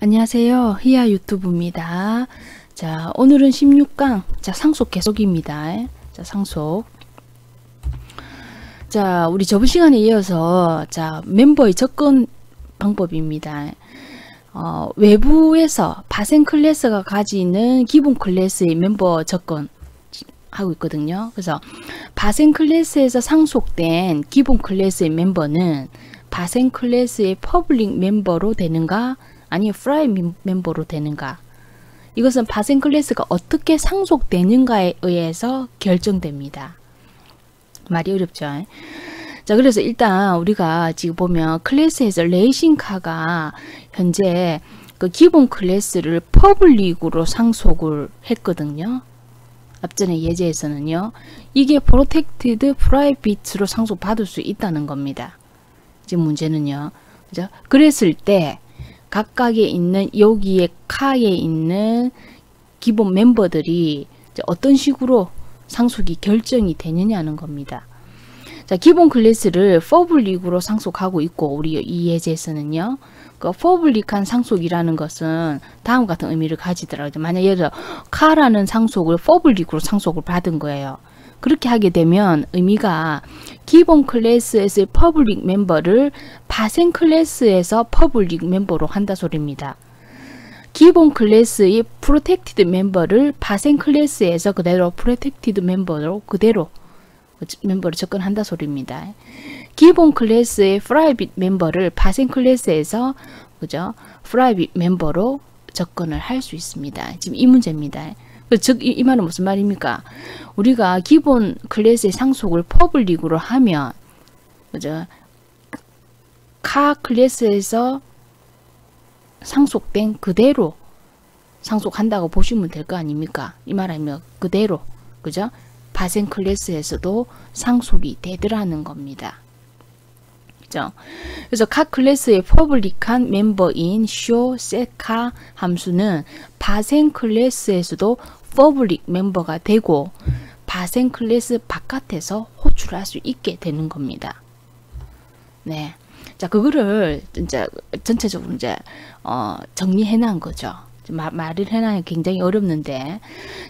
안녕하세요. 히야 유튜브입니다. 자, 오늘은 16강. 자, 상속 계속입니다. 자, 상속. 자, 우리 저번 시간에 이어서 자, 멤버의 접근 방법입니다. 외부에서 파생 클래스가 가지는 기본 클래스의 멤버 접근 하고 있거든요. 그래서 파생 클래스에서 상속된 기본 클래스의 멤버는 파생 클래스의 퍼블릭 멤버로 되는가 아니면 프라이빗 멤버로 되는가, 이것은 파생 클래스가 어떻게 상속되는가에 의해서 결정됩니다. 말이 어렵죠. 자, 그래서 일단 우리가 지금 보면 클래스에서 레이싱카가 현재 그 기본 클래스를 퍼블릭으로 상속을 했거든요. 앞전에 예제에서는요. 이게 프로텍티드 프라이빗으로 상속받을 수 있다는 겁니다. 지금 문제는요. 그죠? 그랬을 때 각각에 있는 여기에 카에 있는 기본 멤버들이 어떤 식으로 상속이 결정이 되느냐는 겁니다. 자, 기본 클래스를 퍼블릭으로 상속하고 있고, 우리 이 예제에서는요. 그 퍼블릭한 상속이라는 것은 다음 같은 의미를 가지더라고요. 만약 예를 들어 카라는 상속을 퍼블릭으로 상속을 받은 거예요. 그렇게 하게 되면 의미가 기본 클래스에서의 퍼블릭 멤버를 파생 클래스에서 퍼블릭 멤버로 한다 소리입니다. 기본 클래스의 프로텍티드 멤버를 파생 클래스에서 그대로 프로텍티드 멤버로 그대로 멤버를 접근한다 소리입니다. 기본 클래스의 프라이빗 멤버를 파생 클래스에서 그죠? 프라이빗 멤버로 접근을 할 수 있습니다. 지금 이 문제입니다. 즉 이 말은 무슨 말입니까? 우리가 기본 클래스의 상속을 퍼블릭으로 하면 그죠? 카 클래스에서 상속된 그대로 상속한다고 보시면 될 거 아닙니까? 이 말하면 그대로 그죠? 파생 클래스에서도 상속이 되더라는 겁니다. 그죠? 그래서 각 클래스의 퍼블릭한 멤버인 show, set, 카 함수는 파생 클래스에서도 퍼블릭 멤버가 되고 파생 클래스 바깥에서 호출할 수 있게 되는 겁니다. 네. 자, 그거를 진짜 전체적으로 이제 정리해 놓은 거죠. 말을 해 놓으면 굉장히 어렵는데,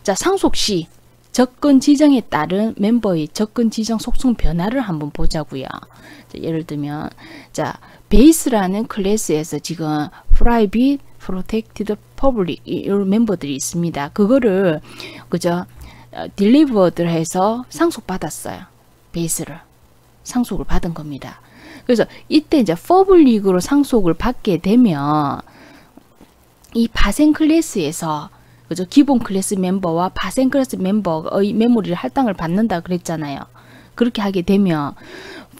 자, 상속 시 접근 지정에 따른 멤버의 접근 지정 속성 변화를 한번 보자고요. 자, 예를 들면 자, 베이스라는 클래스에서 지금 프라이빗, 프로텍티드, 퍼블릭 이런 멤버들이 있습니다. 그거를 그죠? 딜리버드를 해서 상속받았어요. 베이스를 상속을 받은 겁니다. 그래서 이때 이제 퍼블릭으로 상속을 받게 되면 이 파생 클래스에서 그죠? 기본 클래스 멤버와 파생 클래스 멤버의 메모리를 할당을 받는다 그랬잖아요. 그렇게 하게 되면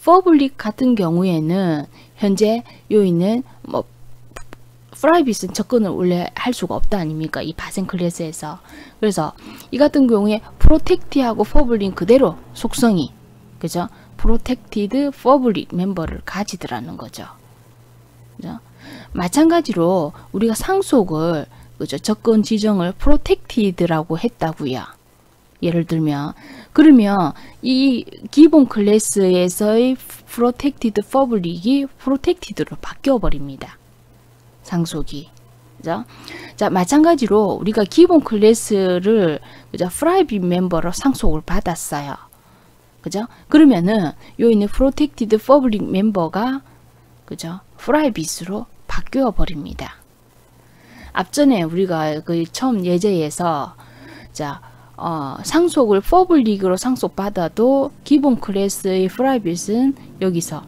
퍼블릭 같은 경우에는 현재 요 있는 뭐 프라이빗은 접근을 원래 할 수가 없다 아닙니까? 이 파생 클래스에서. 그래서 이 같은 경우에 프로텍티하고 퍼블릭 그대로 속성이 그죠? 프로텍티드 퍼블릭 멤버를 가지더라는 거죠. 그죠? 마찬가지로 우리가 상속을 그죠? 접근 지정을 프로텍티드라고 했다고요. 예를 들면 그러면 이 기본 클래스에서의 프로텍티드 퍼블릭이 프로텍티드로 바뀌어 버립니다. 상속이. 그죠? 자, 마찬가지로 우리가 기본 클래스를 그죠? 프라이빗 멤버로 상속을 받았어요. 그죠? 그러면은 요 있는 프로텍티드 퍼블릭 멤버가 그죠? 프라이빗으로 바뀌어 버립니다. 앞전에 우리가 그 처음 예제에서 자, 상속을 퍼블릭으로 상속받아도 기본 클래스의 프라이빗은 여기서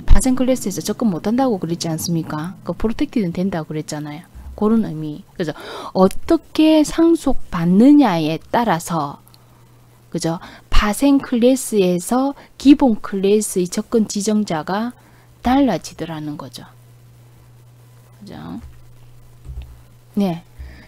파생 클래스에서 접근 못한다고 그랬지 않습니까? 그 프로텍티드는 된다고 그랬잖아요. 그런 의미. 그래서 어떻게 상속받느냐에 따라서 그죠? 파생 클래스에서 기본 클래스의 접근 지정자가 달라지더라는 거죠. 그죠? 네.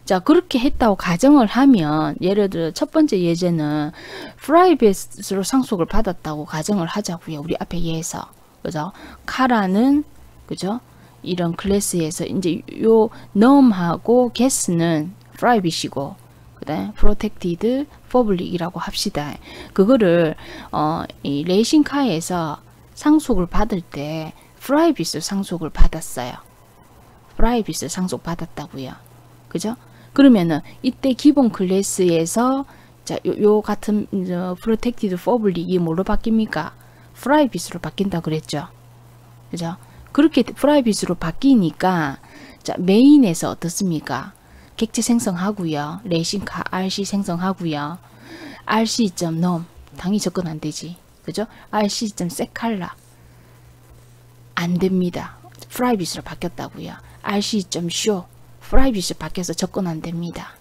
자, 그렇게 했다고 가정을 하면, 예를 들어 첫 번째 예제는 프라이빗으로 상속을 받았다고 가정을 하자고요. 우리 앞에 예에서. 그죠? 카라는 그죠? 이런 클래스에서 이제 요 num하고 guess는 프라이빗이고 그다음에 프로텍티드 퍼블릭이라고 합시다. 그거를 이 레이싱카에서 상속을 받을 때 프라이빗으로 상속을 받았어요. 프라이빗을 상속 받았다고요. 그죠? 그러면은 이때 기본 클래스에서 자, 요 같은 프로텍티드 퍼블릭이 뭘로 바뀝니까? 프라이빗으로 바뀐다 그랬죠. 그죠? 그렇게 프라이빗으로 바뀌니까 자, 메인에서 어떻습니까? 객체 생성하고요. 레이싱카 RC 생성하고요. rc.nom 당연히 접근 안 되지. 그죠? rc.setColor 안 됩니다. 프라이빗으로 바뀌었다고요. rc.show 프라이빗으로 바뀌어서 접근 안 됩니다.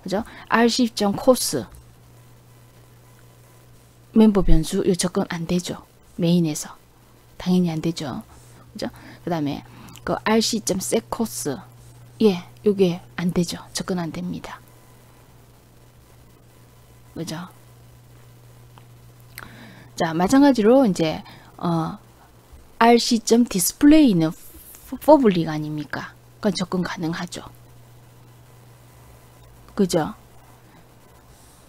그죠? rc.course 멤버 변수 이 접근 안 되죠. 메인에서 당연히 안 되죠. 그죠? 그 다음에 그 rc.setCourse 예, 요게 안 되죠. 접근 안 됩니다. 그죠? 자, 마찬가지로 이제 rc.display는 퍼블릭 아닙니까? 그건 접근 가능하죠. 그죠?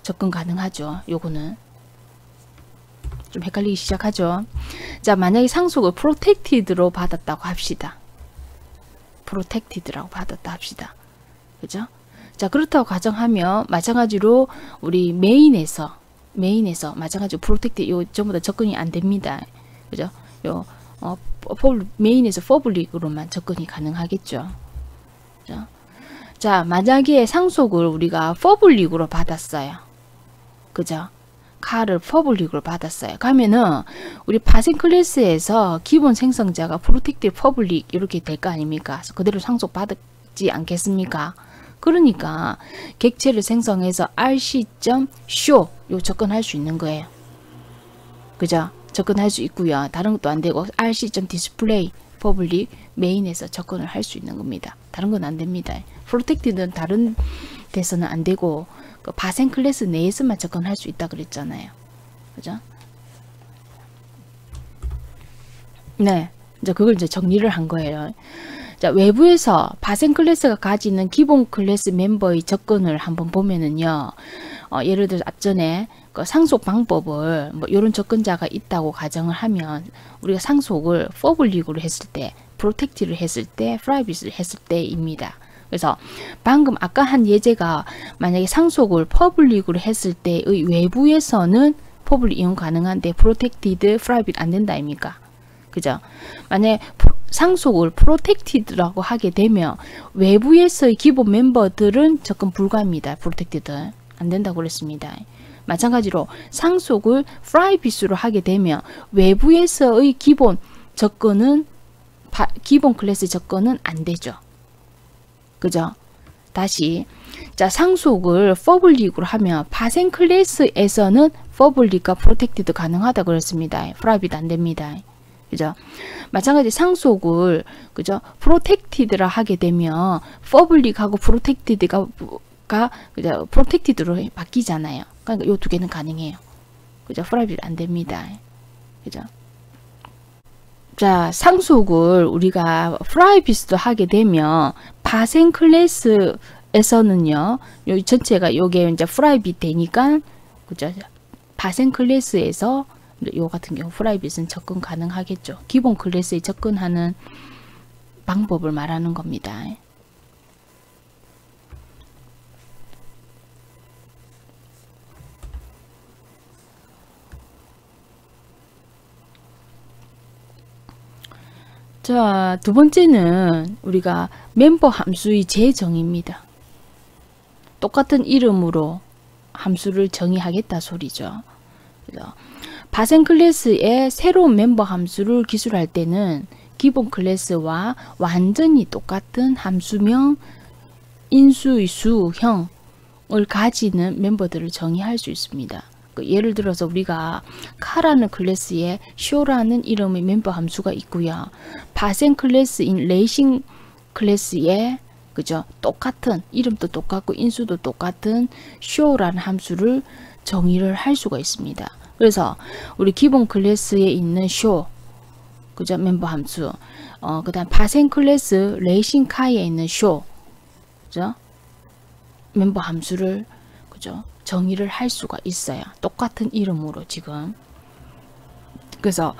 접근 가능하죠. 요거는 좀 헷갈리기 시작하죠. 자, 만약에 상속을 protected로 받았다고 합시다. protected라고 받았다 합시다. 그죠? 자, 그렇다고 가정하면 마찬가지로 우리 메인에서 마찬가지로 protected 요 전부 다 접근이 안 됩니다. 그죠? 요 메인에서 퍼블릭으로만 접근이 가능하겠죠. 그죠? 자, 만약에 상속을 우리가 퍼블릭으로 받았어요. 그죠? 칼을 퍼블릭으로 받았어요. 그러면은 우리 파생 클래스에서 기본 생성자가 프로텍티드 퍼블릭 이렇게 될 거 아닙니까? 그래서 그대로 상속 받지 않겠습니까? 그러니까 객체를 생성해서 rc.show 요 접근할 수 있는 거예요. 그죠? 접근할 수 있고요. 다른 것도 안 되고 rc.display 퍼블릭 메인에서 접근을 할 수 있는 겁니다. 다른 건 안 됩니다. 프로텍티드는 다른 데서는 안 되고 그 파생 클래스 내에서만 접근할 수 있다 그랬잖아요. 그죠? 네. 이제 그걸 이제 정리를 한 거예요. 자, 외부에서 파생 클래스가 가지는 기본 클래스 멤버의 접근을 한번 보면은요. 예를 들어서 앞전에 그 상속 방법을 뭐 이런 접근자가 있다고 가정을 하면 우리가 상속을 퍼블릭으로 했을 때, 프로텍티를 했을 때, 프라이빗을 했을 때입니다. 그래서 방금 아까 한 예제가 만약에 상속을 퍼블릭으로 했을 때의 외부에서는 퍼블릭 이용 가능한데 프로텍티드, 프라이빗 안 된다 아닙니까? 그죠? 만약에 상속을 프로텍티드라고 하게 되면 외부에서의 기본 멤버들은 접근 불가합니다. 프로텍티드 안 된다고 그랬습니다. 마찬가지로 상속을 프라이빗으로 하게 되면 외부에서의 기본 접근은 기본 클래스 접근은 안 되죠. 그죠? 다시 자, 상속을 퍼블릭으로 하면 파생 클래스에서는 퍼블릭과 프로텍티드 가능하다 그랬습니다. 프라이빗 안 됩니다. 그죠? 마찬가지 상속을 그죠? 프로텍티드라 하게 되면 퍼블릭하고 프로텍티드가 그죠? 프로텍티드로 바뀌잖아요. 그러니까 요 두 개는 가능해요. 그죠? 프라이빗 안 됩니다. 그죠? 자, 상속을 우리가 프라이빗도 하게 되면 파생 클래스에서는요. 요 전체가 요게 이제 프라이빗 되니까 그죠? 파생 클래스에서 요 같은 경우 프라이빗은 접근 가능하겠죠. 기본 클래스에 접근하는 방법을 말하는 겁니다. 자, 두 번째는 우리가 멤버 함수의 재정의입니다. 똑같은 이름으로 함수를 정의하겠다 소리죠. 그래서 파생 클래스의 새로운 멤버 함수를 기술할 때는 기본 클래스와 완전히 똑같은 함수명, 인수의 수형을 가지는 멤버들을 정의할 수 있습니다. 예를 들어서 우리가 카라는 클래스에 쇼라는 이름의 멤버 함수가 있고요. 파생 클래스인 레이싱 클래스에 그죠? 똑같은 이름도 똑같고 인수도 똑같은 쇼라는 함수를 정의를 할 수가 있습니다. 그래서 우리 기본 클래스에 있는 쇼 그죠? 멤버 함수 그다음 파생 클래스 레이싱 카에 있는 쇼 그죠? 멤버 함수를 그죠? 정의를 할 수가 있어요. 똑같은 이름으로 지금. 그래서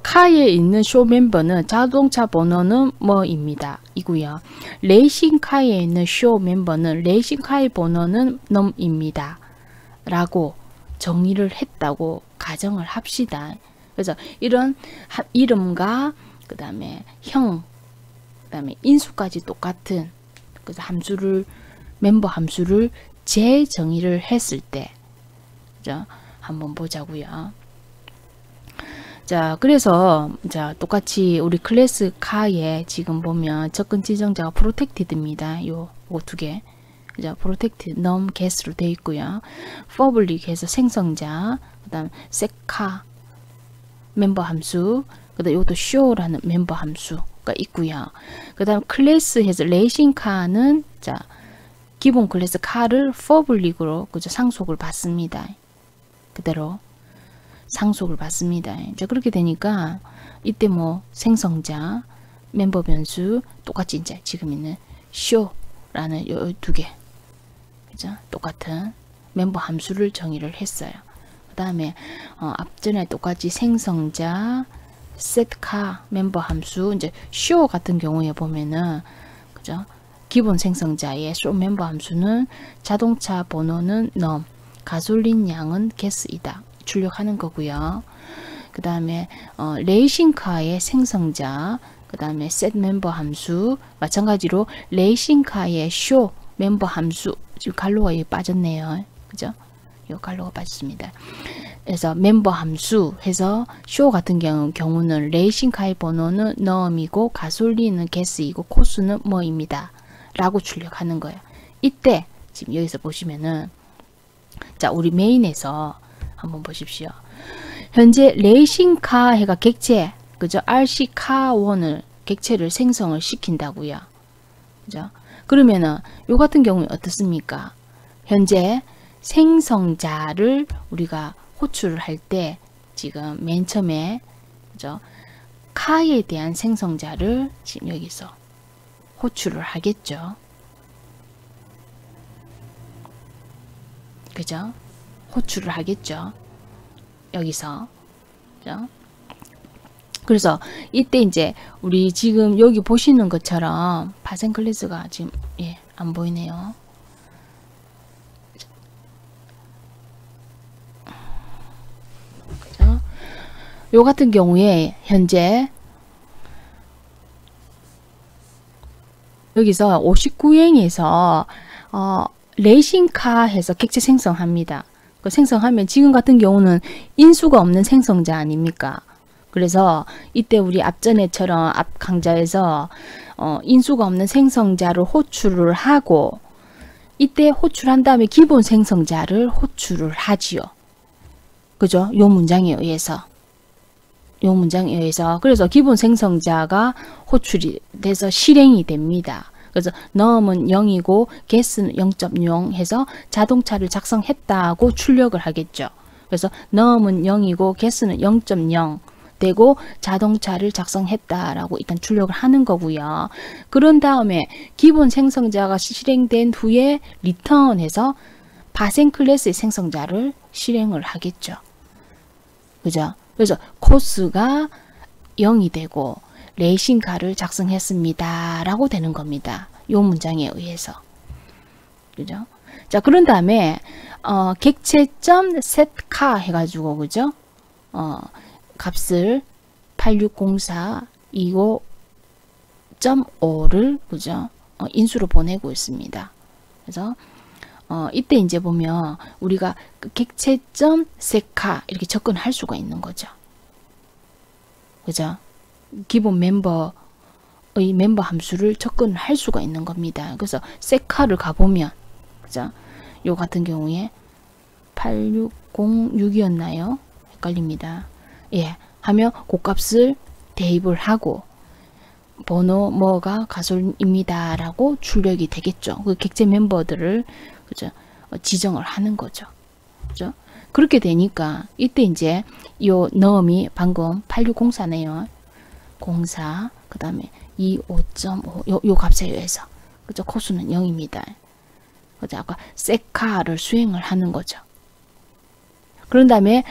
카에 있는 쇼 멤버는 자동차 번호는 뭐입니다. 이고요. 레이싱카에 있는 쇼 멤버는 레이싱카의 번호는 넘입니다. 라고 정의를 했다고 가정을 합시다. 그래서 이런 이름과 그 다음에 형, 그 다음에 인수까지 똑같은 그래서 함수를 멤버 함수를 재정의를 했을 때 그죠? 한번 보자고요. 자, 그래서 자 똑같이 우리 클래스 카에 지금 보면 접근 지정자가 프로텍티드입니다. 요 두 개. 그죠? 프로텍트 넘 get으로 되어 있고요. public에서 생성자, 그다음 sec카 멤버 함수, 그다음 이것도 show라는 멤버 함수가 있고요. 그다음 클래스에서 레이싱카는 자 기본 클래스 카를 public으로 그죠? 상속을 받습니다. 그대로 상속을 받습니다. 자 그렇게 되니까 이때 뭐 생성자, 멤버 변수 똑같이 이제 지금 있는 show라는 요 두 개. 그죠? 똑같은 멤버 함수를 정의를 했어요. 그 다음에 앞전에 똑같이 생성자 setCar 멤버 함수 이제 show 같은 경우에 보면은 그죠? 기본 생성자의 show 멤버 함수는 자동차 번호는 num, 가솔린 양은 gas이다 출력하는 거고요. 그 다음에 레이싱카의 생성자, 그 다음에 set 멤버 함수 마찬가지로 레이싱카의 show 멤버 함수 지금 갈로가 여기 빠졌네요. 그죠? 요 갈로가 빠졌습니다. 그래서 멤버 함수 해서 쇼 같은 경우는 레이싱카의 번호는 num이고 가솔린은 gas이고 코스는 뭐입니다. 라고 출력하는 거예요. 이때 지금 여기서 보시면은 자 우리 메인에서 한번 보십시오. 현재 레이싱카 해가 객체 그죠? RC카1을 객체를 생성을 시킨다고요. 그죠? 그러면은 요 같은 경우에 어떻습니까? 현재 생성자를 우리가 호출을 할 때 지금 맨 처음에 그죠? 카에 대한 생성자를 지금 여기서 호출을 하겠죠. 그죠? 호출을 하겠죠. 여기서. 그죠? 그래서 이때 이제 우리 지금 여기 보시는 것처럼 파생 클래스가 지금 예, 안 보이네요. 그죠? 요 같은 경우에 현재 여기서 59행에서 레이싱카 해서 객체 생성합니다. 그 생성하면 지금 같은 경우는 인수가 없는 생성자 아닙니까? 그래서 이때 우리 앞전에처럼 앞 강좌에서 인수가 없는 생성자를 호출을 하고 이때 호출한 다음에 기본 생성자를 호출을 하지요. 그죠? 요 문장에 의해서. 요 문장에 의해서. 그래서 기본 생성자가 호출이 돼서 실행이 됩니다. 그래서 num은 0이고 gas는 0.0 해서 자동차를 작성했다고 출력을 하겠죠. 그래서 num은 0이고 gas는 0.0 되고 자동차를 작성했다라고 일단 출력을 하는 거고요. 그런 다음에 기본 생성자가 실행된 후에 return해서 파생 클래스의 생성자를 실행을 하겠죠. 그죠? 그래서 코스가 0이 되고 레이싱카를 작성했습니다. 라고 되는 겁니다. 요 문장에 의해서. 그죠? 자, 그런 다음에 객체점 setCar 해가지고 그죠? 값을 8604 25.5를 그죠? 인수로 보내고 있습니다. 그래서 이때 이제 보면 우리가 그 객체점 setCar 이렇게 접근할 수가 있는 거죠. 그죠? 기본 멤버의 멤버 함수를 접근할 수가 있는 겁니다. 그래서 setCar를 가보면 그죠? 요 같은 경우에 8606이었나요? 헷갈립니다. 예, 하면 그 대입을 하고 번호 뭐가 가솔입니다 라고 출력이 되겠죠. 그 객체 멤버들을 그죠? 지정을 하는 거죠. 그죠? 그렇게 되니까 이때 이제 요 num이 방금 8604네요. 04 그 다음에 25.5 요 값에 의해서 그죠? 코수는 0입니다. 그죠? 아까 setCar를 수행을 하는 거죠. 그런 다음에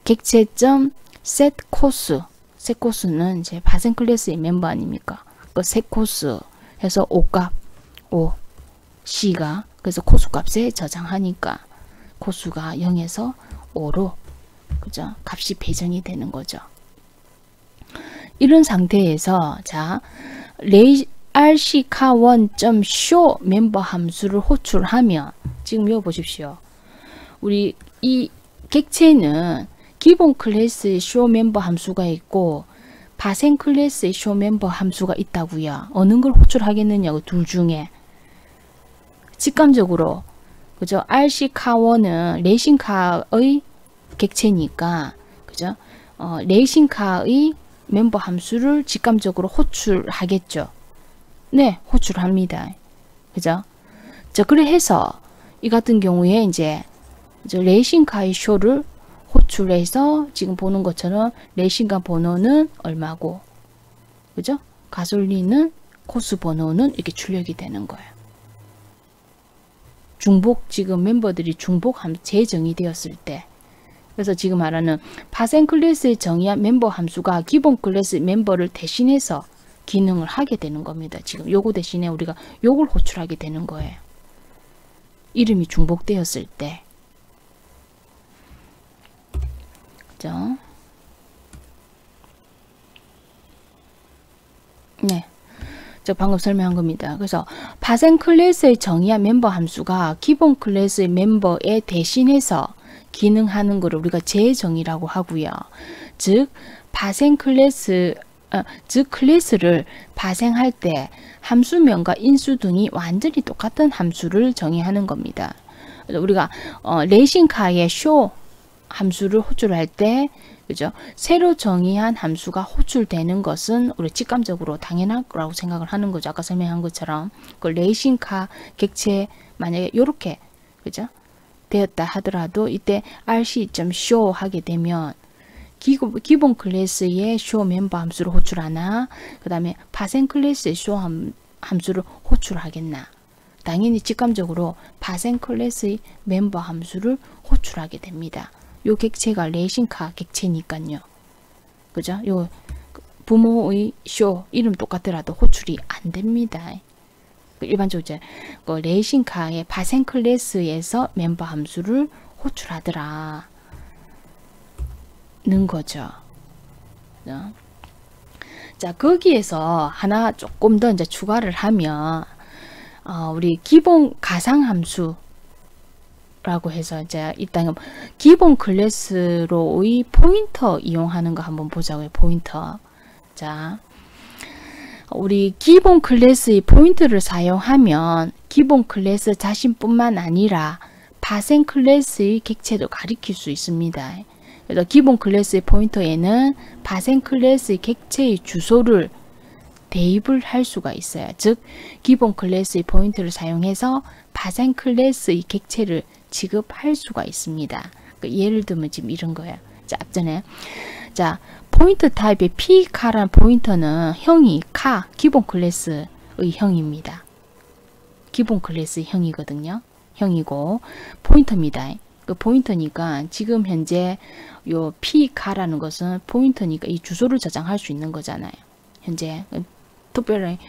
객체점 set 코스 세 코스는 이제 파생 클래스의 멤버 아닙니까? 그 세 코스 해서 5값 5 C가 그래서 코수 값에 저장하니까 코수가 0에서 5로 그죠? 값이 배정이 되는 거죠. 이런 상태에서 자 rccar1.show 멤버 함수를 호출하면 지금 이거 보십시오. 우리 이 객체는 기본 클래스의 show 멤버 함수가 있고 파생 클래스의 show 멤버 함수가 있다고요. 어느 걸 호출하겠느냐고 둘 중에 직감적으로 그죠? rccar1은 레이싱카의 객체니까 그죠? 레이싱카의 멤버 함수를 직감적으로 호출하겠죠. 네, 호출합니다. 그죠? 자, 그래 해서 이 같은 경우에 이제 레이싱카의 쇼를 호출해서 지금 보는 것처럼 레이싱카 번호는 얼마고, 그죠? 가솔린은 코스 번호는 이렇게 출력이 되는 거예요. 중복 지금 멤버들이 중복함 재정의 되었을 때. 그래서 지금 말하는 파생 클래스에 정의한 멤버 함수가 기본 클래스 멤버를 대신해서 기능을 하게 되는 겁니다. 지금 요거 대신에 우리가 요걸 호출하게 되는 거예요. 이름이 중복되었을 때. 그죠? 네. 저 방금 설명한 겁니다. 그래서 파생 클래스에 정의한 멤버 함수가 기본 클래스의 멤버에 대신해서 기능하는 것을 우리가 재정의라고 하고요. 즉 파생 클래스 즉 클래스를 파생할 때 함수명과 인수 등이 완전히 똑같은 함수를 정의하는 겁니다. 우리가 레이싱카의 쇼 함수를 호출할 때 그죠? 새로 정의한 함수가 호출되는 것은 우리 직감적으로 당연할 거라고 생각을 하는 거죠. 아까 설명한 것처럼 그 레이싱카 객체 만약에 이렇게 그죠? 되었다 하더라도 이때 rc.show 하게 되면 기본 클래스의 show 멤버 함수를 호출하나 그 다음에 파생 클래스의 show 함수를 호출하겠나. 당연히 직감적으로 파생 클래스의 멤버 함수를 호출하게 됩니다. 요 객체가 레이싱카 객체니까요. 그죠? 요 부모의 쇼 이름 똑같더라도 호출이 안 됩니다. 일반적으로 이제 그 레이싱카의 파생 클래스에서 멤버 함수를 호출하더라 는 거죠. 자, 거기에서 하나 조금 더 이제 추가를 하면 우리 기본 가상 함수 라고 해서 이제 일단 기본 클래스로의 포인터 이용하는 거 한번 보자고요. 포인터. 자, 우리 기본 클래스의 포인터를 사용하면 기본 클래스 자신뿐만 아니라 파생 클래스의 객체도 가리킬 수 있습니다. 그래서 기본 클래스의 포인터에는 파생 클래스의 객체의 주소를 대입을 할 수가 있어요. 즉 기본 클래스의 포인터를 사용해서 파생 클래스의 객체를 지급할 수가 있습니다. 예를 들면 지금 이런 거예요. 자, 앞전에 자 포인터 타입의 p카라는 포인터는 형이 카 기본 클래스의 형입니다. 기본 클래스의 형이거든요. 형이고 포인터입니다. 그 포인터니까 지금 현재 요 p카라는 것은 포인터니까 이 주소를 저장할 수 있는 거잖아요. 현재 특별히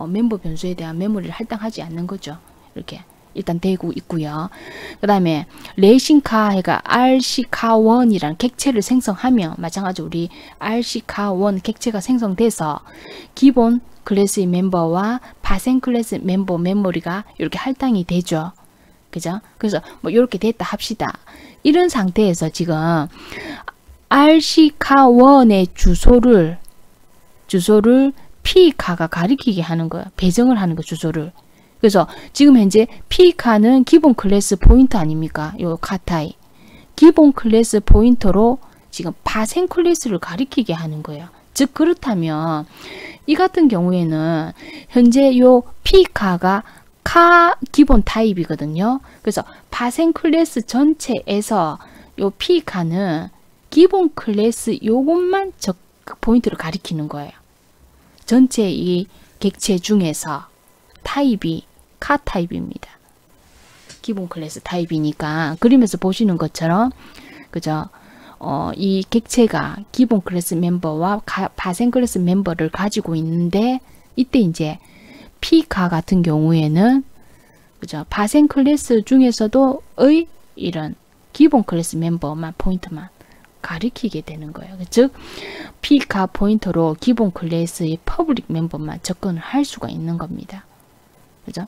멤버 변수에 대한 메모리를 할당하지 않는 거죠. 이렇게 일단 되고 있고요. 그 다음에 레이싱카가 rccar1이라는 객체를 생성하면 마찬가지로 우리 rccar1 객체가 생성돼서 기본 클래스의 멤버와 파생 클래스 멤버 메모리가 이렇게 할당이 되죠. 그죠? 그래서 뭐 이렇게 됐다 합시다. 이런 상태에서 지금 rccar1의 주소를 p카가 가리키게 하는 거예요. 배정을 하는 거 주소를. 그래서 지금 현재 p카는 기본 클래스 포인터 아닙니까? 요 카타이. 기본 클래스 포인터로 지금 파생 클래스를 가리키게 하는 거예요. 즉 그렇다면 이 같은 경우에는 현재 요 p카가 카 기본 타입이거든요. 그래서 파생 클래스 전체에서 요 p카는 기본 클래스 요것만 포인트를 가리키는 거예요. 전체 이 객체 중에서 타입이 카 타입입니다. 기본 클래스 타입이니까 그림에서 보시는 것처럼 그죠? 이 객체가 기본 클래스 멤버와 파생 클래스 멤버를 가지고 있는데 이때 이제 P카 같은 경우에는 그죠? 파생 클래스 중에서도 이런 기본 클래스 멤버만 포인트만 가리키게 되는 거예요. 즉 P카 포인터로 기본 클래스의 퍼블릭 멤버만 접근을 할 수가 있는 겁니다. 그죠?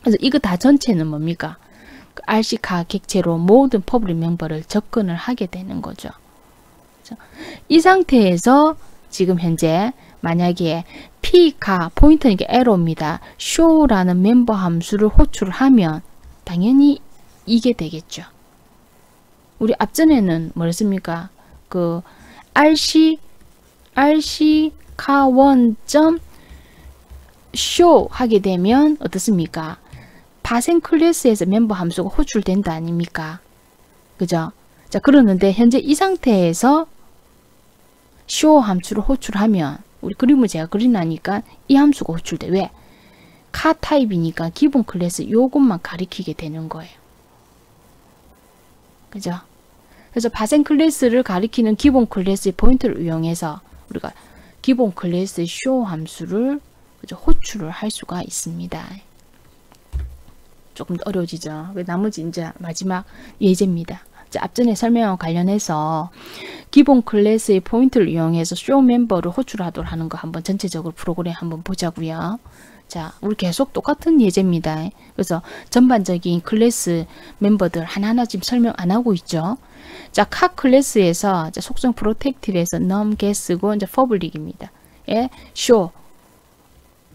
그래서 이거 다 전체는 뭡니까? RC카 객체로 모든 퍼블릭 멤버를 접근을 하게 되는 거죠. 그죠? 이 상태에서 지금 현재 만약에 P카 포인터는 이게 에러입니다. show라는 멤버 함수를 호출을 하면 당연히 이게 되겠죠. 우리 앞전에는 뭐랬습니까? 그 rcka1.show 하게 되면 어떻습니까? 파생 클래스에서 멤버 함수가 호출된다 아닙니까? 그죠? 자, 그러는데 현재 이 상태에서 show 함수를 호출하면 우리 그림을 제가 그리나니까 이 함수가 호출돼. 왜? 카 타입이니까 기본 클래스 요것만 가리키게 되는 거예요. 그죠? 그래서 파생 클래스를 가리키는 기본 클래스의 포인트를 이용해서 우리가 기본 클래스 show 함수를 그죠? 호출을 할 수가 있습니다. 조금 어려워지죠. 나머지 이제 마지막 예제입니다. 앞전에 설명과 관련해서 기본 클래스의 포인트를 이용해서 show 멤버를 호출하도록 하는 거 한번 전체적으로 프로그램 한번 보자고요. 자, 우리 계속 똑같은 예제입니다. 그래서 전반적인 클래스 멤버들 하나하나 지금 설명 안 하고 있죠. 자, 카 클래스에서 속성 프로텍티브에서 num, guess고 이제 public입니다. 예, show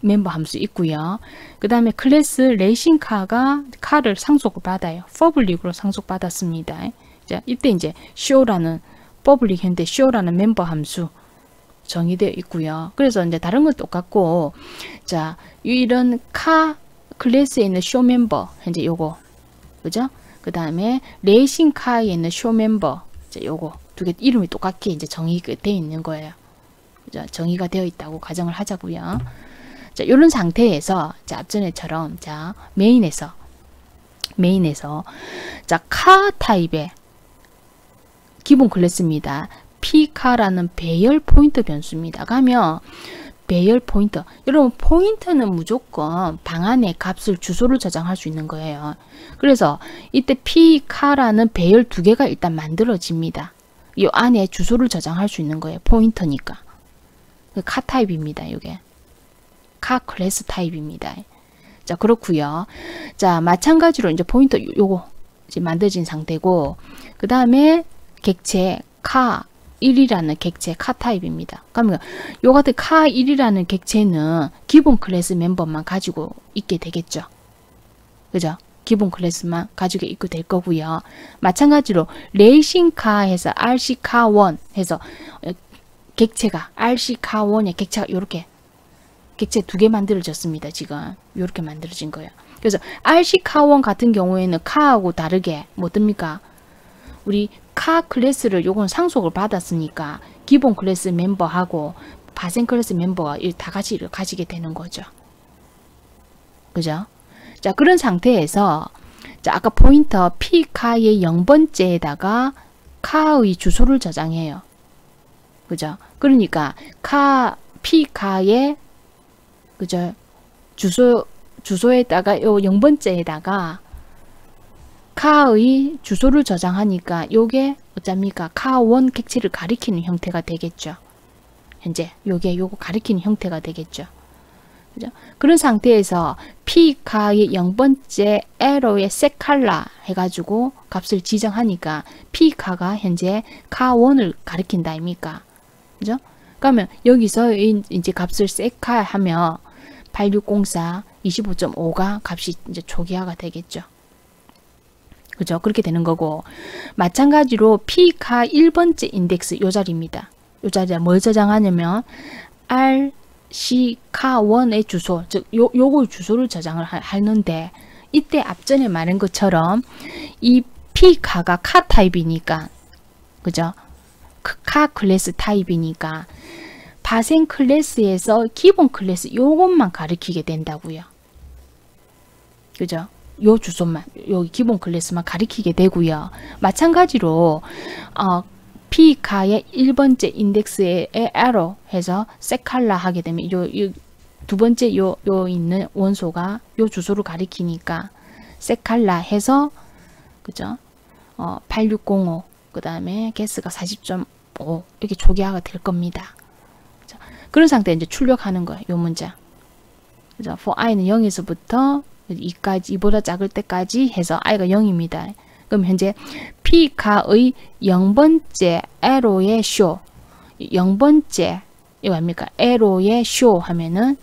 멤버 함수 있고요. 그 다음에 클래스 레이싱카가 카를 상속을 받아요. public으로 상속받았습니다. 자, 이때 이제 show라는 public 현대 show라는 멤버 함수 정의되어 있고요. 그래서 이제 다른 건 똑같고, 자, 이런 카 클래스에 있는 show 멤버 현재 요거 그죠? 그 다음에 레이싱카에 있는 show 멤버 요거 두 개 이름이 똑같게 이제 정의가 되어 있는 거예요. 그죠? 정의가 되어 있다고 가정을 하자고요. 자, 이런 상태에서 자, 앞전에처럼 자, 메인에서 자, 카 타입의 기본 클래스입니다. P카라는 배열 포인트 변수입니다. 가면 배열 포인터. 여러분 포인트는 무조건 방 안에 값을 주소를 저장할 수 있는 거예요. 그래서 이때 P카라는 배열 두 개가 일단 만들어집니다. 이 안에 주소를 저장할 수 있는 거예요. 포인터니까. 카 타입입니다. 이게. 카 클래스 타입입니다. 자, 그렇고요. 자, 마찬가지로 이제 포인터 요거 이제 만들어진 상태고, 그 다음에 객체 카 1이라는 객체 카 타입입니다. 그러면 요 같은 카 1이라는 객체는 기본 클래스 멤버만 가지고 있게 되겠죠. 그죠? 기본 클래스만 가지고 있게 될 거고요. 마찬가지로 레이싱카에서 RC카1 해서 객체가 RC카1의 객체가 요렇게 객체 두 개 만들어졌습니다. 지금 이렇게 만들어진 거예요. 그래서 RC카1 같은 경우에는 카하고 다르게 뭐 뜹니까? 우리 카 클래스를 요건 상속을 받았으니까 기본 클래스 멤버하고 파생 클래스 멤버가 다 같이 가지게 되는 거죠. 그죠? 자, 그런 상태에서 자, 아까 포인터 P카의 0번째에다가 카의 주소를 저장해요. 그죠? 그러니까 P카의 그죠? 주소에다가 요 0번째에다가 카의 주소를 저장하니까 요게 어쩝니까? 카1 객체를 가리키는 형태가 되겠죠. 현재 요거 가리키는 형태가 되겠죠. 그죠? 그런 상태에서 P카의 0번째 에러의 setColor 해가지고 값을 지정하니까 P카가 현재 카1을 가리킨다 아닙니까? 그죠? 그러면 여기서 이제 값을 setCol 하면 8604 25.5가 값이 이제 초기화가 되겠죠. 그죠? 그렇게 되는 거고, 마찬가지로 P카 1번째 인덱스 요 자리입니다. 요 자리에 뭘 저장하냐면 RC카1의 주소, 즉 요거 주소를 저장을 하는데, 이때 앞전에 말한 것처럼 이 P카가 카 타입이니까, 그죠? 카 클래스 타입이니까 파생 클래스에서 기본 클래스 요것만 가리키게 된다고요. 그죠? 요 주소만, 요 기본 클래스만 가리키게 되고요. 마찬가지로 P가의 1번째 인덱스에 arrow 해서 세칼라 하게 되면 요 두 번째 요 있는 원소가 요 주소를 가리키니까 세칼라 해서 그죠? 8605 그 다음에 개수가 40.5 이렇게 초기화가 될 겁니다. 그죠? 그런 상태에 이제 출력하는 거예요. 요 문자. 그죠? for i는 0에서부터 2까지 2보다 작을 때까지 해서 i가 0입니다. 그럼 현재 P가의 0번째 arrow의 show 0번째 이거 아닙니까? arrow의 show 하면은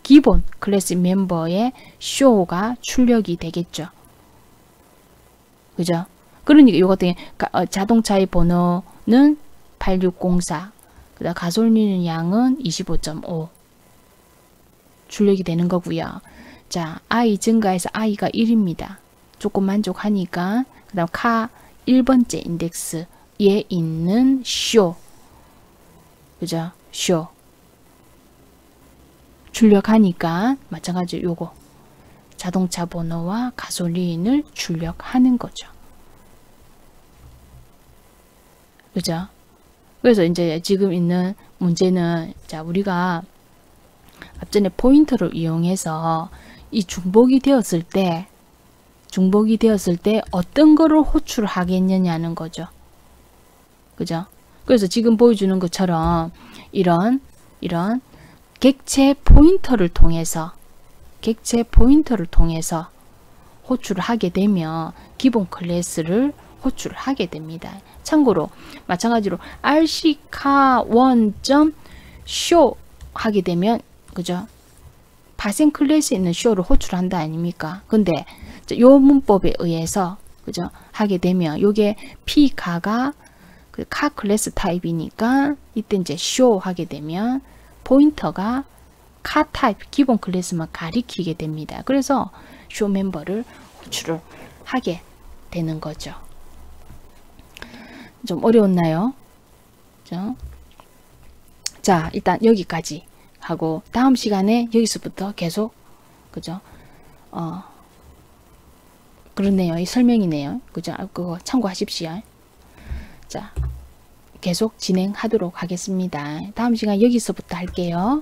기본 클래스 멤버의 show가 출력이 되겠죠. 그죠? 그러니까 이거 같은 자동차의 번호는 8604 그다음 가솔린의 양은 25.5 출력이 되는 거고요. 자, I 증가해서 I가 1입니다. 조금 만족하니까 그 다음 카 1번째 인덱스에 있는 show 그죠? show 출력하니까 마찬가지로 요거 자동차 번호와 가솔린을 출력하는 거죠. 그죠? 그래서 이제 지금 있는 문제는 자 우리가 앞전에 포인터를 이용해서 이 중복이 되었을 때 어떤 거를 호출하겠느냐는 거죠. 그죠? 그래서 지금 보여주는 것처럼 이런 객체 포인터를 통해서 호출을 하게 되면 기본 클래스를 호출을 하게 됩니다. 참고로 마찬가지로 rcka1.show 하게 되면 그죠? 파생 클래스에 있는 show를 호출한다 아닙니까? 근데 요 문법에 의해서 그죠? 하게 되면 요게 p가가 그 카 클래스 타입이니까 이때 이제 show 하게 되면 포인터가 카 타입 기본 클래스만 가리키게 됩니다. 그래서 show 멤버를 호출을 하게 되는 거죠. 좀 어려웠나요? 그죠? 자, 일단 여기까지 하고 다음 시간에 여기서부터 계속 그죠? 그렇네요. 이 설명이네요. 그죠? 그거 참고하십시오. 자, 계속 진행하도록 하겠습니다. 다음 시간 여기서부터 할게요.